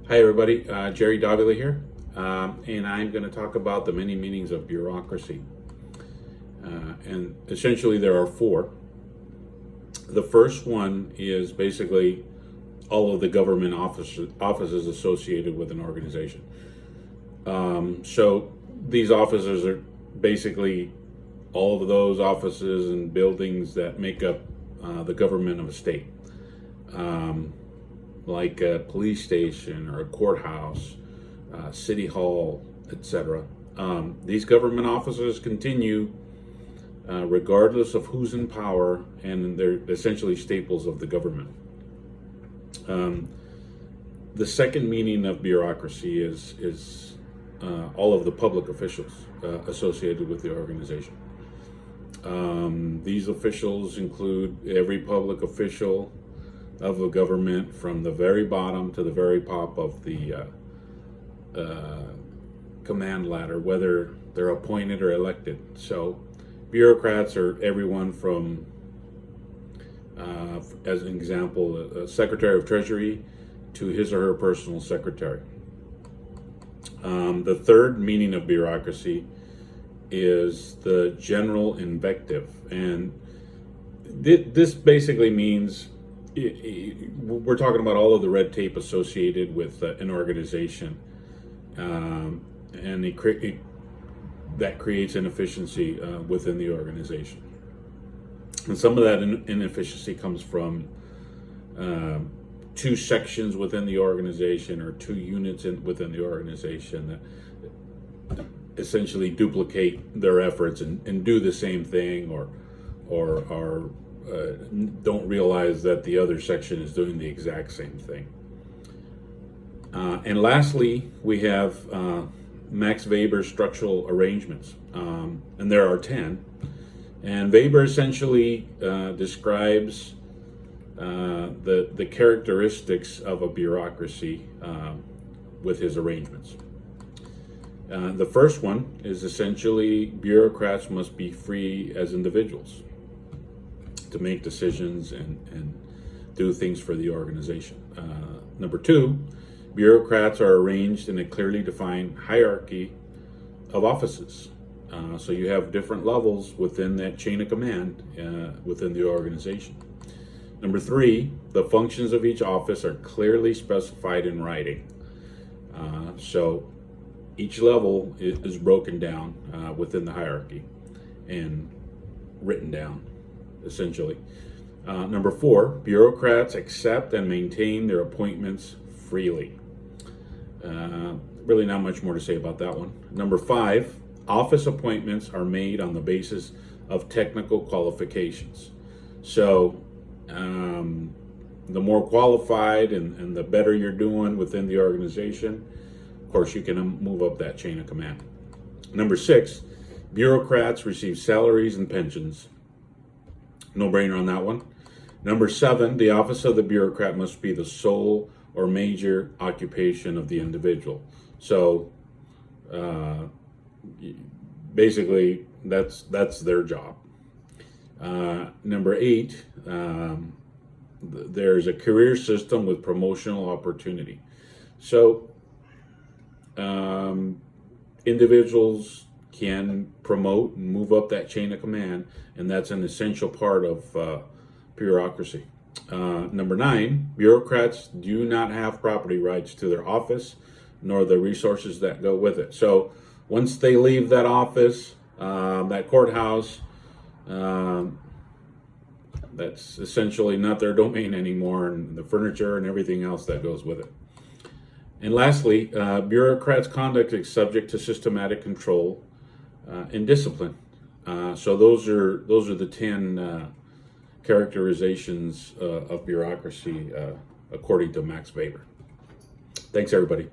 Hi everybody, Gerry Davila here, and I'm going to talk about the many meanings of bureaucracy. And essentially there are four. The first one is basically all of the government offices associated with an organization. So these offices are basically all of those offices and buildings that make up the government of a state. Like a police station or a courthouse, city hall, etc. These government offices continue regardless of who's in power, and they're essentially staples of the government. The second meaning of bureaucracy is all of the public officials associated with the organization. These officials include every public official of a government, from the very bottom to the very top of the command ladder, whether they're appointed or elected. So bureaucrats are everyone from, as an example, a Secretary of Treasury to his or her personal secretary. The third meaning of bureaucracy is the general invective, and this basically means we're talking about all of the red tape associated with an organization, and that creates inefficiency within the organization. And some of that inefficiency comes from two sections within the organization, or two units within the organization that essentially duplicate their efforts and do the same thing, or don't realize that the other section is doing the exact same thing. And lastly, we have Max Weber's structural arrangements, and there are 10. And Weber essentially describes the characteristics of a bureaucracy with his arrangements. The first one is essentially bureaucrats must be free as individuals to make decisions and do things for the organization. Number two, bureaucrats are arranged in a clearly defined hierarchy of offices. So you have different levels within that chain of command within the organization. Number three, the functions of each office are clearly specified in writing. So each level is broken down within the hierarchy and written down, essentially. Number four, bureaucrats accept and maintain their appointments freely. Really not much more to say about that one. Number five, office appointments are made on the basis of technical qualifications. So the more qualified and the better you're doing within the organization, of course, you can move up that chain of command. Number six, bureaucrats receive salaries and pensions. No brainer on that one. Number seven, the office of the bureaucrat must be the sole or major occupation of the individual. So basically, that's their job. Number eight, there's a career system with promotional opportunity. So individuals can promote and move up that chain of command, and that's an essential part of bureaucracy. Number nine, bureaucrats do not have property rights to their office, nor the resources that go with it. So once they leave that office, that courthouse, that's essentially not their domain anymore, and the furniture and everything else that goes with it. And lastly, bureaucrats' conduct is subject to systematic control and discipline. So those are the 10 characterizations of bureaucracy according to Max Weber. Thanks, everybody.